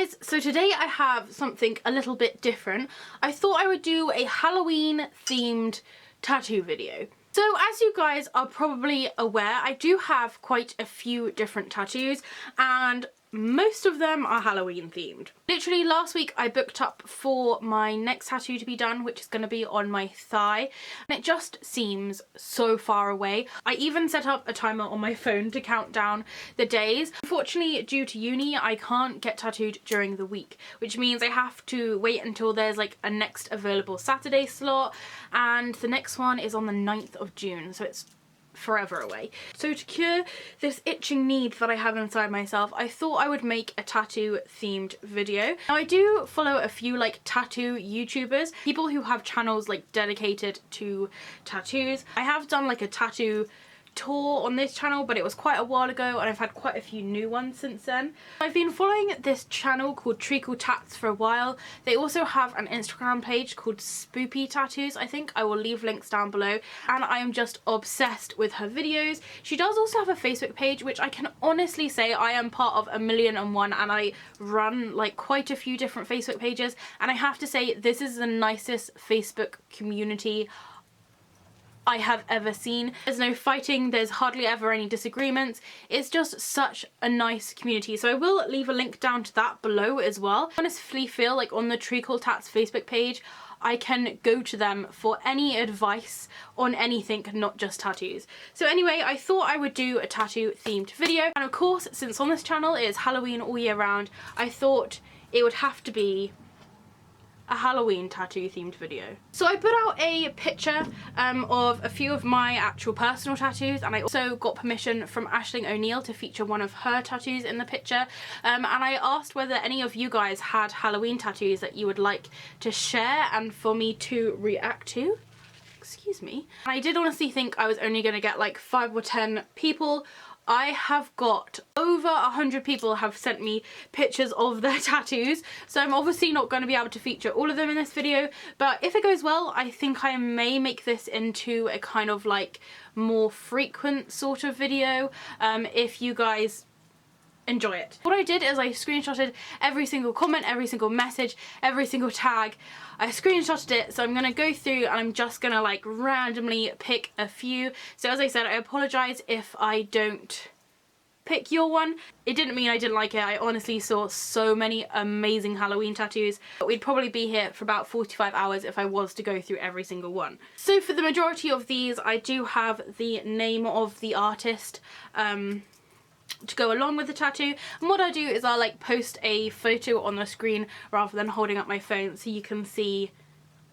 Guys, so today I have something a little bit different. I thought I would do a Halloween themed tattoo video. So as you guys are probably aware, I do have quite a few different tattoos and most of them are Halloween themed. Literally last week I booked up for my next tattoo to be done, which is going to be on my thigh, and it just seems so far away. I even set up a timer on my phone to count down the days. Unfortunately, due to uni, I can't get tattooed during the week, which means I have to wait until there's like a next available Saturday slot, and the next one is on the 9th of June, so it's forever away. So to cure this itching need that I have inside myself, I thought I would make a tattoo themed video. Now I do follow a few like tattoo YouTubers, people who have channels like dedicated to tattoos. I have done like a tattoo tour on this channel, but it was quite a while ago and I've had quite a few new ones since then. I've been following this channel called Treacle Tatts for a while. They also have an Instagram page called Spoopy Tattoos. I think I will leave links down below, and I am just obsessed with her videos. She does also have a Facebook page, which I can honestly say I am part of 1,000,001, and I run like quite a few different Facebook pages, and I have to say this is the nicest Facebook community I have ever seen. There's no fighting, there's hardly ever any disagreements. It's just such a nice community. So I will leave a link down to that below as well. I honestly feel like on the Treacle Tatts Facebook page, I can go to them for any advice on anything, not just tattoos. So anyway, I thought I would do a tattoo themed video. And of course, since on this channel it is Halloween all year round, I thought it would have to be a Halloween tattoo themed video. So I put out a picture of a few of my actual personal tattoos, and I also got permission from Aisling O'Neill to feature one of her tattoos in the picture, and I asked whether any of you guys had Halloween tattoos that you would like to share and for me to react to. Excuse me. And I did honestly think I was only going to get like 5 or 10 people. I have got over 100 people have sent me pictures of their tattoos, so I'm obviously not going to be able to feature all of them in this video, but if it goes well, I think I may make this into a kind of like more frequent sort of video if you guys enjoy it. What I did is I screenshotted every single comment, every single message, every single tag. I screenshotted it, so I'm gonna go through and I'm just gonna like randomly pick a few. So as I said, I apologize if I don't pick your one. It didn't mean I didn't like it. I honestly saw so many amazing Halloween tattoos, but we'd probably be here for about 45 hours if I was to go through every single one. So for the majority of these, I do have the name of the artist to go along with the tattoo, and what I do is I'll like post a photo on the screen rather than holding up my phone so you can see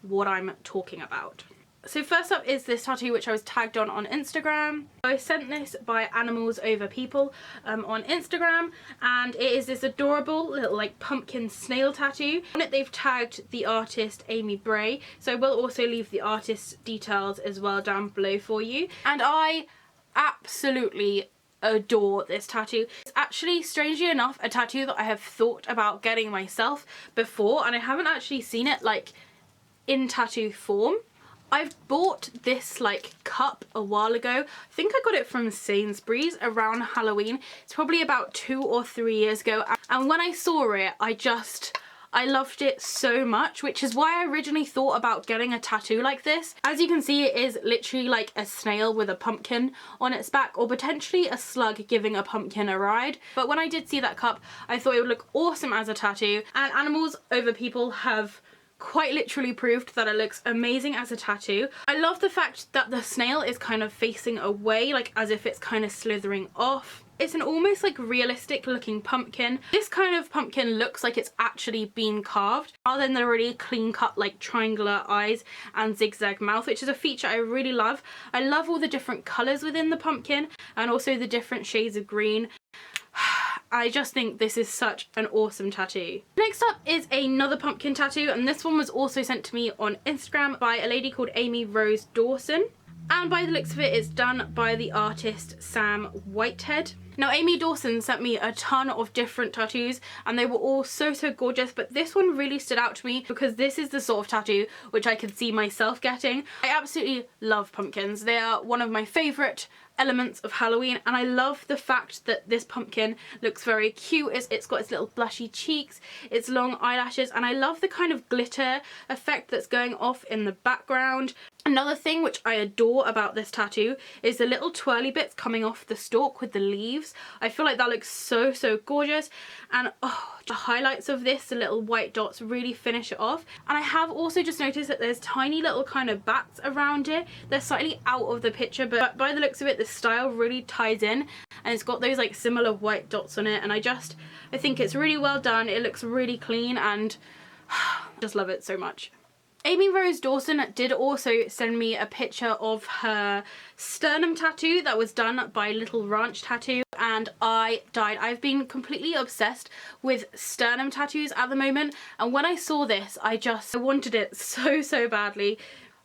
what I'm talking about. So first up is this tattoo which I was tagged on Instagram. I was sent this by Animals Over People on Instagram, and it is this adorable little like pumpkin snail tattoo. On it they've tagged the artist Amy Bray, so I will also leave the artist's details as well down below for you. And I absolutely adore this tattoo. It's actually, strangely enough, a tattoo that I have thought about getting myself before, and I haven't actually seen it like in tattoo form. I've bought this like cup a while ago. I think I got it from Sainsbury's around Halloween. It's probably about 2 or 3 years ago, and when I saw it I loved it so much, which is why I originally thought about getting a tattoo like this. As you can see, it is literally like a snail with a pumpkin on its back, or potentially a slug giving a pumpkin a ride. But when I did see that cup, I thought it would look awesome as a tattoo, and Animals Over People have quite literally proved that it looks amazing as a tattoo. I love the fact that the snail is kind of facing away, like as if it's kind of slithering off. It's an almost like realistic looking pumpkin. This kind of pumpkin looks like it's actually been carved rather than the really clean cut like triangular eyes and zigzag mouth, which is a feature I really love. I love all the different colours within the pumpkin and also the different shades of green. I just think this is such an awesome tattoo. Next up is another pumpkin tattoo, and this one was also sent to me on Instagram by a lady called Amy Rose Dawson. And by the looks of it, it's done by the artist Sam Whitehead. Now Amy Dawson sent me a ton of different tattoos and they were all so gorgeous, but this one really stood out to me because this is the sort of tattoo which I could see myself getting. I absolutely love pumpkins. They are one of my favourite elements of Halloween, and I love the fact that this pumpkin looks very cute. It's got its little blushy cheeks, its long eyelashes, and I love the kind of glitter effect that's going off in the background. Another thing which I adore about this tattoo is the little twirly bits coming off the stalk with the leaves. I feel like that looks so gorgeous, and oh, the highlights of this, the little white dots, really finish it off. And I have also just noticed that there's tiny little kind of bats around it. They're slightly out of the picture, but by the looks of it, the style really ties in, and it's got those like similar white dots on it, and I think it's really well done. It looks really clean, and just love it so much. Amy Rose Dawson did also send me a picture of her sternum tattoo that was done by Little Ranch Tattoo, and I died. I've been completely obsessed with sternum tattoos at the moment, and when I saw this, I wanted it so badly.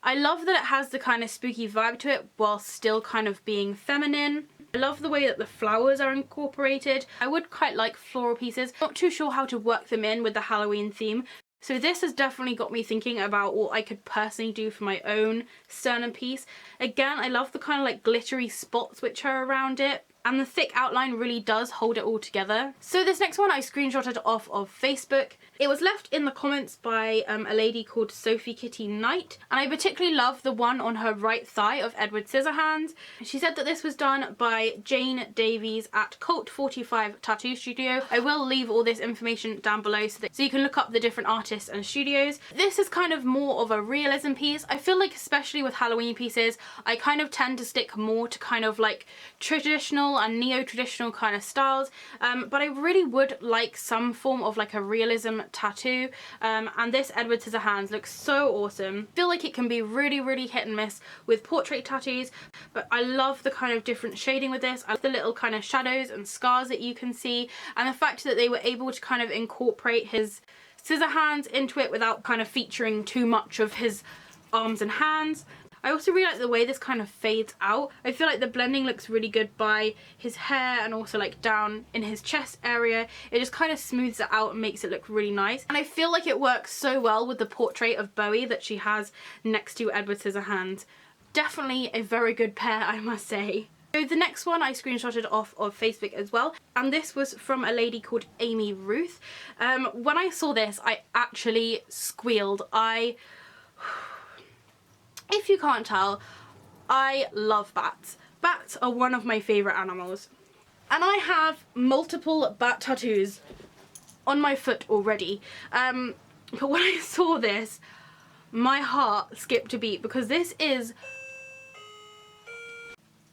I love that it has the kind of spooky vibe to it while still kind of being feminine. I love the way that the flowers are incorporated. I would quite like floral pieces. Not too sure how to work them in with the Halloween theme. So this has definitely got me thinking about what I could personally do for my own sternum piece. Again, I love the kind of like glittery spots which are around it, and the thick outline really does hold it all together. So this next one I screenshotted off of Facebook. It was left in the comments by a lady called Sophie Kitty Knight, and I particularly love the one on her right thigh of Edward Scissorhands. She said that this was done by Jane Davies at Cult 45 Tattoo Studio. I will leave all this information down below so you can look up the different artists and studios. This is kind of more of a realism piece. I feel like especially with Halloween pieces, I kind of tend to stick more to kind of like traditional and neo-traditional kind of styles, but I really would like some form of like a realism tattoo, and this Edward Scissorhands looks so awesome. I feel like it can be really hit and miss with portrait tattoos, but I love the kind of different shading with this. I love the little kind of shadows and scars that you can see, and the fact that they were able to kind of incorporate his scissor hands into it without kind of featuring too much of his arms and hands. I also really like the way this kind of fades out. I feel like the blending looks really good by his hair and also like down in his chest area. It just kind of smooths it out and makes it look really nice. And I feel like it works so well with the portrait of Bowie that she has next to Edward Scissorhands. Definitely a very good pair, I must say. So the next one I screenshotted off of Facebook as well, and this was from a lady called Amy Ruth. When I saw this, I actually squealed. If you can't tell, I love bats. Bats are one of my favourite animals. And I have multiple bat tattoos on my foot already. But when I saw this, my heart skipped a beat because this is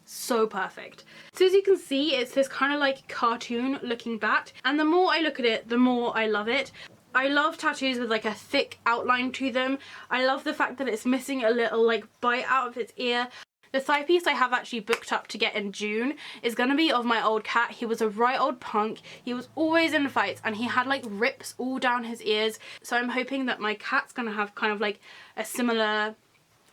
so perfect. So as you can see, it's this kind of like cartoon looking bat, and the more I look at it, the more I love it. I love tattoos with like a thick outline to them. I love the fact that it's missing a little like bite out of its ear. The thigh piece I have actually booked up to get in June is going to be of my old cat. He was a right old punk. He was always in fights and he had like rips all down his ears. So I'm hoping that my cat's going to have kind of like a similar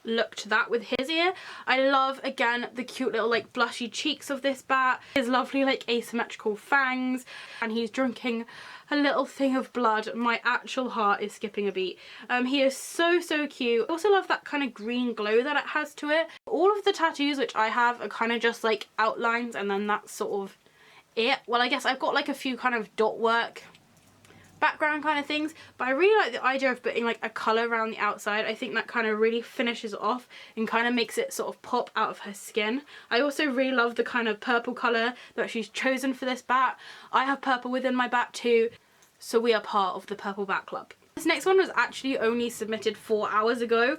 look to that with his ear. I love, again, the cute little like blushy cheeks of this bat, his lovely like asymmetrical fangs, and he's drinking a little thing of blood. My actual heart is skipping a beat. He is so cute. I also love that kind of green glow that it has to it. All of the tattoos which I have are kind of just like outlines, and then that's sort of it. Well, I guess I've got like a few kind of dot work background kind of things, but I really like the idea of putting like a colour around the outside. I think that kind of really finishes it off and kind of makes it sort of pop out of her skin. I also really love the kind of purple colour that she's chosen for this bat. I have purple within my bat too, so we are part of the Purple Bat Club. This next one was actually only submitted 4 hours ago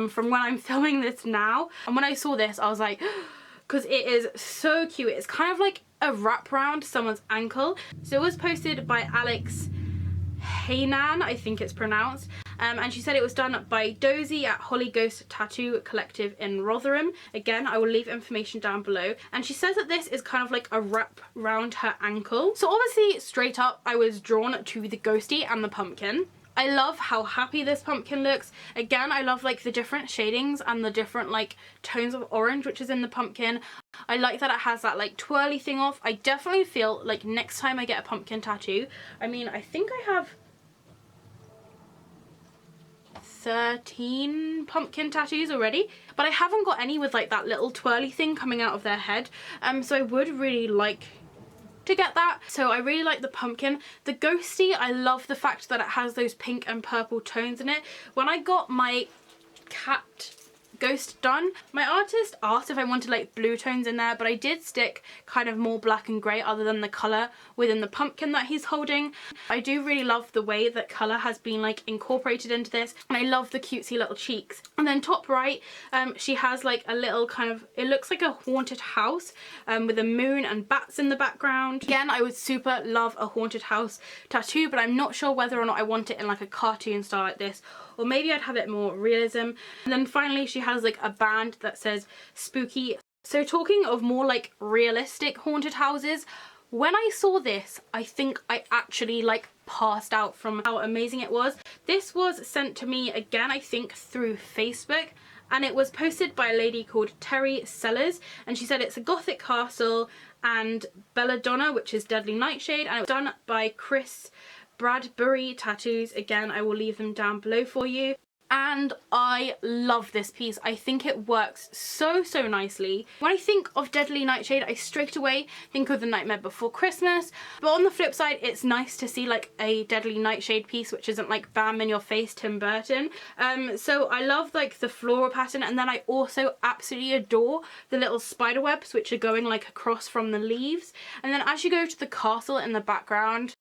from when I'm filming this now, and when I saw this I was like, because it is so cute. It's kind of like a wrap around someone's ankle. So it was posted by Alex Hainan, I think it's pronounced, and she said it was done by Dozy at Holly Ghost Tattoo Collective in Rotherham. Again, I will leave information down below. And she says that this is kind of like a wrap round her ankle. So obviously, straight up, I was drawn to the ghosty and the pumpkin. I love how happy this pumpkin looks. Again, I love like the different shadings and the different like tones of orange which is in the pumpkin. I like that it has that like twirly thing off. I definitely feel like next time I get a pumpkin tattoo, I mean, I think I have 13 pumpkin tattoos already, but I haven't got any with like that little twirly thing coming out of their head. So I would really like to get that. So I really like the pumpkin. The ghosty, I love the fact that it has those pink and purple tones in it. When I got my cat ghost done, my artist asked if I wanted like blue tones in there, but I did stick kind of more black and grey other than the colour within the pumpkin that he's holding. I do really love the way that colour has been like incorporated into this, and I love the cutesy little cheeks. And then top right, she has like a little kind of, it looks like a haunted house with a moon and bats in the background. Again, I would super love a haunted house tattoo, but I'm not sure whether or not I want it in like a cartoon style like this, or maybe I'd have it more realism. And then finally she has like a band that says spooky. So talking of more like realistic haunted houses, when I saw this, I think I actually like passed out from how amazing it was. This was sent to me again, I think through Facebook, and it was posted by a lady called Terri Sellars, and she said it's a Gothic castle and belladonna, which is deadly nightshade, and it was done by Kris Bradbury tattoos. Again, I will leave them down below for you. And I love this piece. I think it works so nicely. When I think of Deadly Nightshade, I straight away think of The Nightmare Before Christmas, but on the flip side, it's nice to see like a Deadly Nightshade piece which isn't like bam in your face Tim Burton. So I love like the floral pattern, and then I also absolutely adore the little spider webs which are going like across from the leaves. And then as you go to the castle in the background,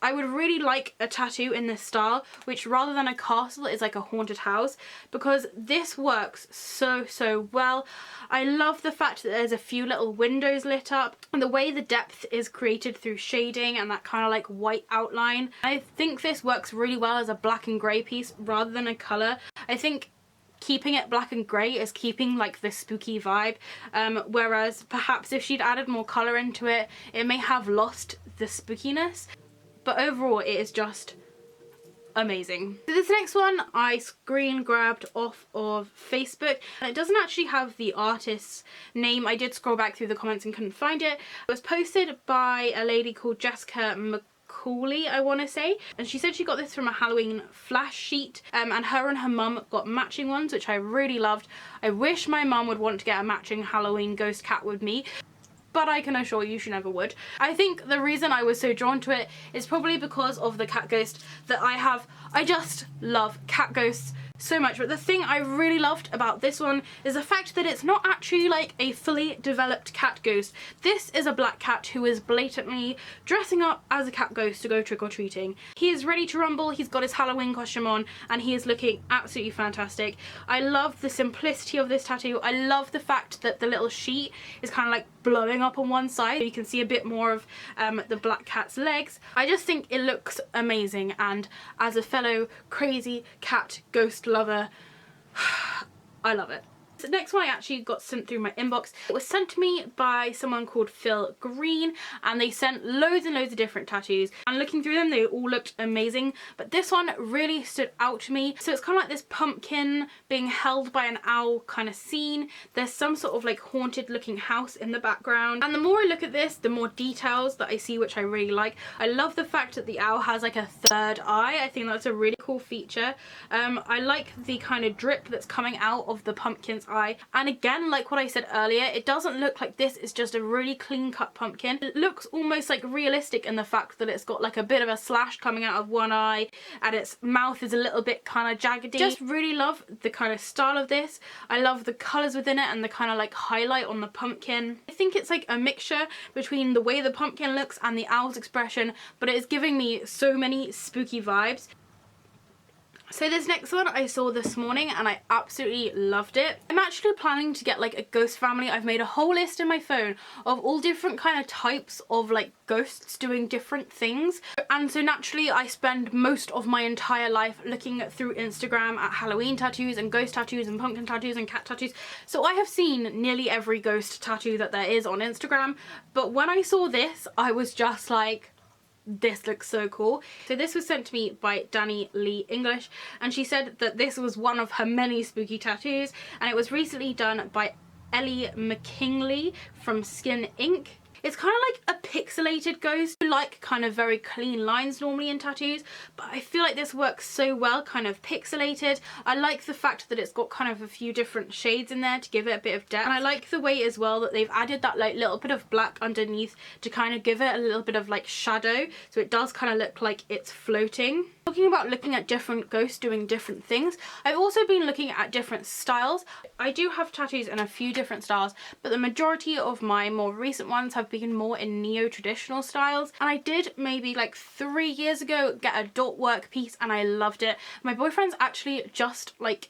I would really like a tattoo in this style, which rather than a castle is like a haunted house, because this works so well. I love the fact that there's a few little windows lit up, and the way the depth is created through shading and that kind of like white outline. I think this works really well as a black and grey piece rather than a colour. I think keeping it black and grey is keeping like the spooky vibe, whereas perhaps if she'd added more colour into it, it may have lost the spookiness. But overall, it is just amazing. So this next one I screen grabbed off of Facebook, and it doesn't actually have the artist's name. I did scroll back through the comments and couldn't find it. It was posted by a lady called Jessica McCauley, I want to say, and she said she got this from a Halloween flash sheet, and her and her mum got matching ones, which I really loved. I wish my mum would want to get a matching Halloween ghost cat with me, but I can assure you she never would. I think the reason I was so drawn to it is probably because of the cat ghost that I have. I just love cat ghosts so much, but the thing I really loved about this one is the fact that it's not actually like a fully developed cat ghost. This is a black cat who is blatantly dressing up as a cat ghost to go trick-or-treating. He is ready to rumble, he's got his Halloween costume on, and he is looking absolutely fantastic. I love the simplicity of this tattoo. I love the fact that the little sheet is kind of like blowing up on one side, so you can see a bit more of the black cat's legs. I just think it looks amazing, and as a fellow crazy cat ghost lover, I love it. The next one I actually got sent through my inbox. It was sent to me by someone called Phil Green, and they sent loads and loads of different tattoos, and looking through them they all looked amazing, but this one really stood out to me. So it's kind of like this pumpkin being held by an owl kind of scene. There's some sort of like haunted looking house in the background, and the more I look at this, the more details that I see, which I really like. I love the fact that the owl has like a third eye. I think that's a really cool feature. I like the kind of drip that's coming out of the pumpkin's eye, and again, like what I said earlier, it doesn't look like this is just a really clean cut pumpkin. It looks almost like realistic in the fact that it's got like a bit of a slash coming out of one eye, and its mouth is a little bit kind of jaggedy. Just really love the kind of style of this. I love the colours within it and the kind of like highlight on the pumpkin. I think it's like a mixture between the way the pumpkin looks and the owl's expression, but it is giving me so many spooky vibes. So this next one I saw this morning and I absolutely loved it. I'm actually planning to get like a ghost family. I've made a whole list in my phone of all different kind of types of like ghosts doing different things. And so naturally I spend most of my entire life looking through Instagram at Halloween tattoos and ghost tattoos and pumpkin tattoos and cat tattoos. So I have seen nearly every ghost tattoo that there is on Instagram. But when I saw this, I was just like, this looks so cool. So this was sent to me by Danni Lee English, and she said that this was one of her many spooky tattoos, and it was recently done by Ellie McKinlay from Skin Inc. It's kind of like a pixelated ghost. I like kind of very clean lines normally in tattoos, but I feel like this works so well, kind of pixelated. I like the fact that it's got kind of a few different shades in there to give it a bit of depth. And I like the way as well that they've added that like little bit of black underneath to kind of give it a little bit of like shadow. So it does kind of look like it's floating. Talking about looking at different ghosts doing different things, I've also been looking at different styles. I do have tattoos in a few different styles, but the majority of my more recent ones have been more in neo-traditional styles. And I did maybe like 3 years ago get a dot work piece and I loved it. My boyfriend's actually just like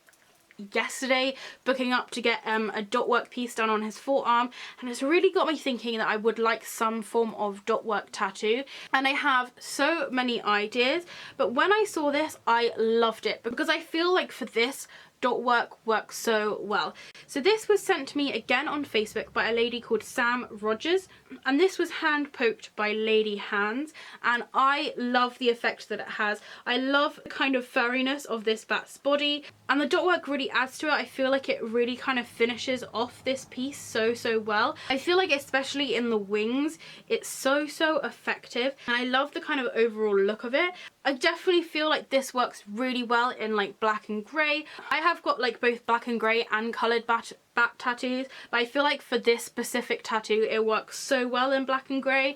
yesterday booking up to get a dot work piece done on his forearm, and it's really got me thinking that I would like some form of dot work tattoo. And I have so many ideas, but when I saw this I loved it because I feel like for this, dot work works so well. So this was sent to me again on Facebook by a lady called Sam Rogers, and this was hand poked by Lady Hands, and I love the effect that it has. I love the kind of furriness of this bat's body, and the dot work really adds to it. I feel like it really kind of finishes off this piece so well. I feel like especially in the wings it's so effective, and I love the kind of overall look of it. I definitely feel like this works really well in like black and grey. I have got like both black and grey and coloured bat tattoos, but I feel like for this specific tattoo it works so well in black and grey.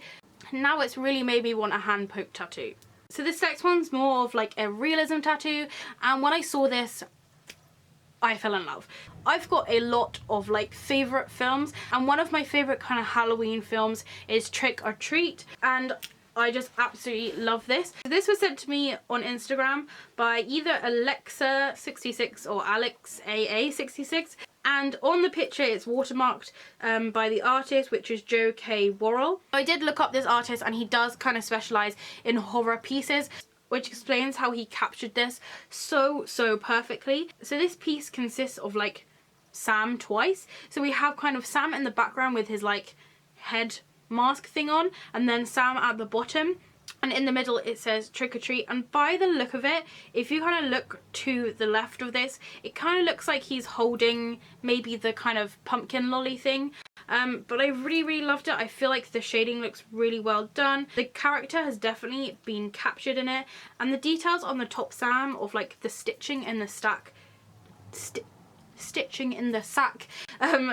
Now it's really made me want a hand poke tattoo. So this next one's more of like a realism tattoo, and when I saw this I fell in love. I've got a lot of like favourite films, and one of my favourite kind of Halloween films is Trick or Treat, and I just absolutely love this. This was sent to me on Instagram by either Alexa66 or AlexAA66, and on the picture it's watermarked by the artist, which is Joe K. Worrell. I did look up this artist and he does kind of specialise in horror pieces, which explains how he captured this so perfectly. So this piece consists of like Sam twice. So we have kind of Sam in the background with his like head mask thing on, and then Sam at the bottom, and in the middle it says Trick or Treat. And by the look of it, if you kind of look to the left of this, it kind of looks like he's holding maybe the kind of pumpkin lolly thing. But I really loved it. I feel like the shading looks really well done. The character has definitely been captured in it, and the details on the top Sam of like the stitching in the sack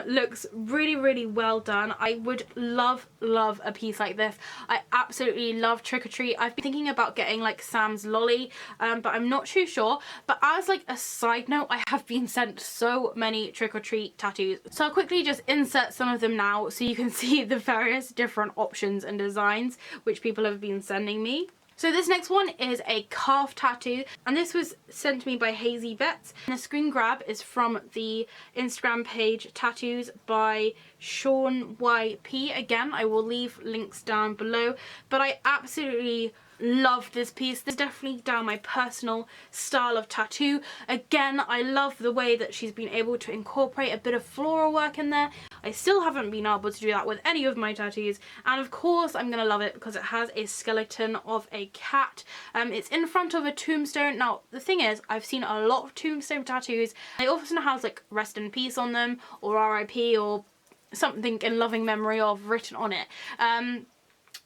looks really well done. I would love a piece like this. I absolutely love Trick or Treat. I've been thinking about getting like Sam's lolly, but I'm not too sure. But as like a side note, I have been sent so many Trick or Treat tattoos, so I'll quickly just insert some of them now so you can see the various different options and designs which people have been sending me. So this next one is a calf tattoo, and this was sent to me by Hazy Bets. And the screen grab is from the Instagram page Tattoos by Sean YP. Again, I will leave links down below, but I absolutely love this piece. This is definitely down my personal style of tattoo. Again, I love the way that she's been able to incorporate a bit of floral work in there. I still haven't been able to do that with any of my tattoos, and of course I'm gonna love it because it has a skeleton of a cat. It's in front of a tombstone. Now the thing is, I've seen a lot of tombstone tattoos. They often have like rest in peace on them, or RIP, or something in loving memory of written on it.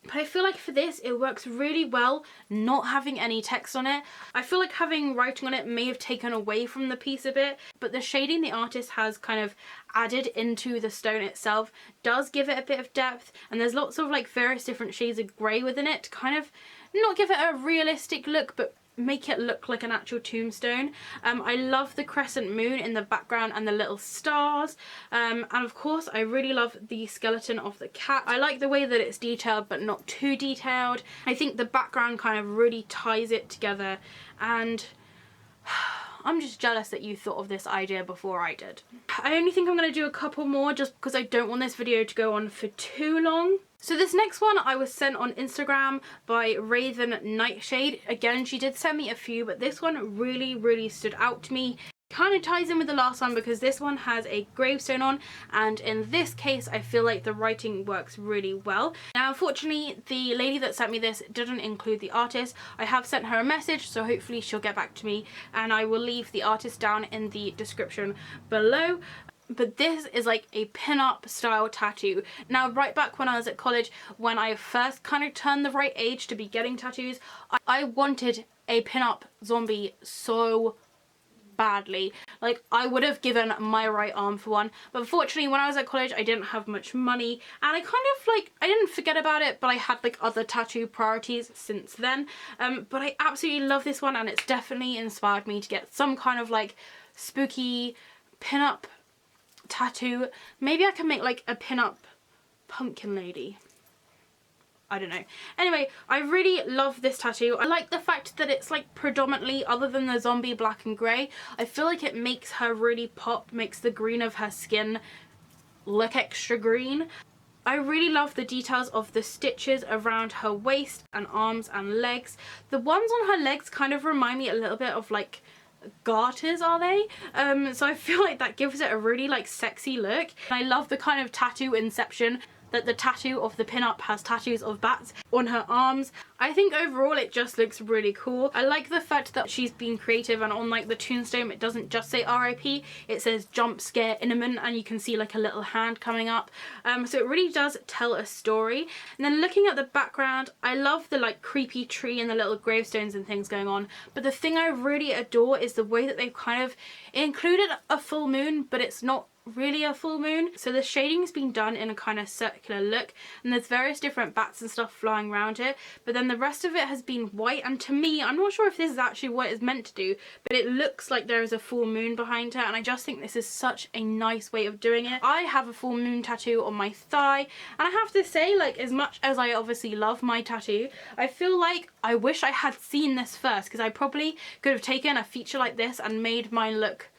But I feel like for this it works really well not having any text on it. I feel like having writing on it may have taken away from the piece a bit, but the shading the artist has kind of added into the stone itself does give it a bit of depth, and there's lots of like various different shades of grey within it to kind of not give it a realistic look, but make it look like an actual tombstone. I love the crescent moon in the background and the little stars, and of course I really love the skeleton of the cat. I like the way that it's detailed but not too detailed. I think the background kind of really ties it together, and I'm just jealous that you thought of this idea before I did. I only think I'm going to do a couple more just because I don't want this video to go on for too long. So this next one I was sent on Instagram by Raven Nightshade. Again, she did send me a few, but this one really stood out to me. Kind of ties in with the last one because this one has a gravestone on, and in this case I feel like the writing works really well. Now unfortunately the lady that sent me this didn't include the artist. I have sent her a message, so hopefully she'll get back to me, and I will leave the artist down in the description below. but this is like a pin-up style tattoo. Now, right back when I was at college, when I first kind of turned the right age to be getting tattoos, I wanted a pin-up zombie so badly. Like, I would have given my right arm for one, but unfortunately when I was at college I didn't have much money, and I kind of like, I didn't forget about it, but I had like other tattoo priorities since then. But I absolutely love this one, and it's definitely inspired me to get some kind of like spooky pin-up tattoo. Maybe I can make like a pin-up pumpkin lady. I don't know. Anyway, I really love this tattoo. I like the fact that it's like predominantly, other than the zombie, black and grey. I feel like it makes her really pop, makes the green of her skin look extra green. I really love the details of the stitches around her waist and arms and legs. The ones on her legs kind of remind me a little bit of like garters, are they? So I feel like that gives it a really like sexy look. I love the kind of tattoo inception that the tattoo of the pin-up has tattoos of bats on her arms. I think overall it just looks really cool. I like the fact that she's been creative, and on like the tombstone it doesn't just say RIP, it says jump scare imminent, and you can see like a little hand coming up. So it really does tell a story. And then looking at the background, I love the like creepy tree and the little gravestones and things going on, but the thing I really adore is the way that they've kind of included a full moon, but it's not really a full moon. So the shading's been done in a kind of circular look, and there's various different bats and stuff flying around it, but then the rest of it has been white, and to me, I'm not sure if this is actually what it's meant to do, but it looks like there is a full moon behind her, and I just think this is such a nice way of doing it. I have a full moon tattoo on my thigh, and I have to say, like, as much as I obviously love my tattoo, I feel like I wish I had seen this first, because I probably could have taken a feature like this and made mine look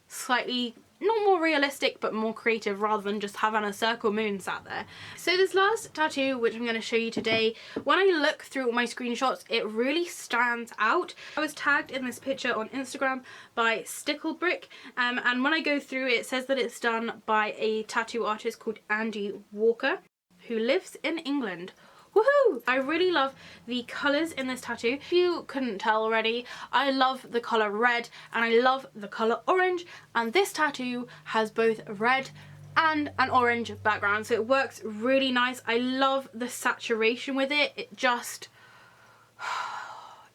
slightly, not more realistic, but more creative, rather than just having a circle moon sat there. So this last tattoo, which I'm going to show you today, when I look through all my screenshots, it really stands out. I was tagged in this picture on Instagram by Stickle Brick, and when I go through it says that it's done by a tattoo artist called Andy Walker, who lives in England. Woohoo! I really love the colours in this tattoo. If you couldn't tell already, I love the colour red and I love the colour orange, and this tattoo has both red and an orange background, so it works really nice. I love the saturation with it. It just,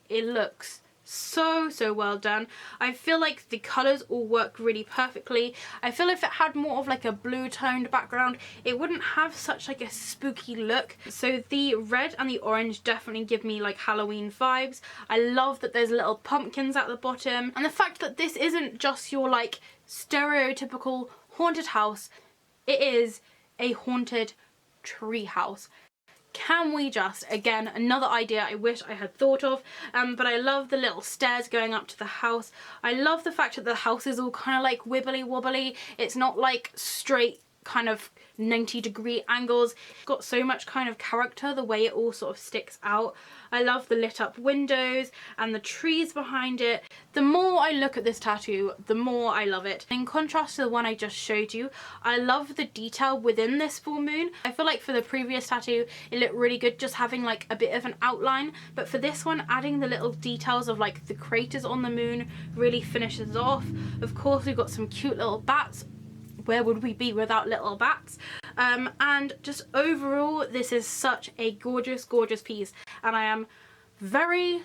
it looks so well done. I feel like the colours all work really perfectly. I feel if it had more of like a blue toned background, it wouldn't have such like a spooky look. So the red and the orange definitely give me like Halloween vibes. I love that there's little pumpkins at the bottom, and the fact that this isn't just your like stereotypical haunted house, it is a haunted tree house. Can we just, again, another idea I wish I had thought of, but I love the little stairs going up to the house. I love the fact that the house is all kind of like wibbly wobbly. It's not like straight kind of 90-degree angles. It's got so much kind of character, the way it all sort of sticks out. I love the lit up windows and the trees behind it. The more I look at this tattoo, the more I love it. In contrast to the one I just showed you, I love the detail within this full moon. I feel like for the previous tattoo, it looked really good just having like a bit of an outline, but for this one, adding the little details of like the craters on the moon really finishes off. Of course, we've got some cute little bats. Where would we be without little bats? And just overall, this is such a gorgeous piece, and I am very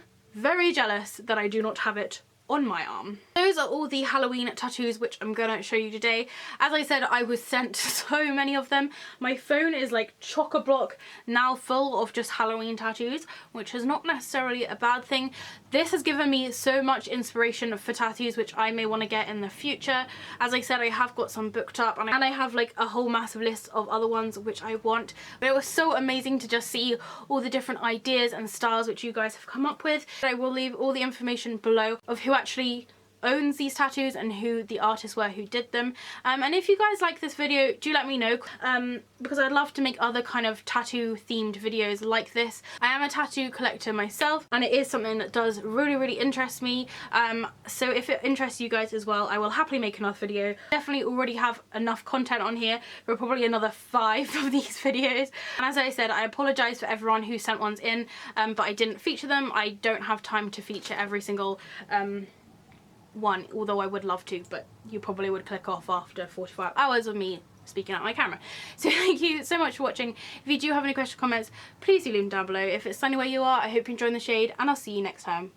jealous that I do not have it on my arm. Those are all the Halloween tattoos which I'm gonna show you today. As I said, I was sent so many of them. My phone is like chock-a-block now full of just Halloween tattoos, which is not necessarily a bad thing. This has given me so much inspiration for tattoos which I may want to get in the future. As I said, I have got some booked up, and I have like a whole massive list of other ones which I want. But it was so amazing to just see all the different ideas and styles which you guys have come up with. I will leave all the information below of who actually owns these tattoos and who the artists were who did them. And if you guys like this video, do let me know, because I'd love to make other kind of tattoo themed videos like this. I am a tattoo collector myself, and it is something that does really interest me. So if it interests you guys as well, I will happily make another video. Definitely already have enough content on here for probably another 5 of these videos. And as I said, I apologize for everyone who sent ones in, but I didn't feature them. I don't have time to feature every single one, although I would love to, but you probably would click off after 45 hours of me speaking out my camera. So thank you so much for watching. If you do have any questions or comments, please do leave them down below. If it's sunny where you are, I hope you're enjoying the shade, and I'll see you next time.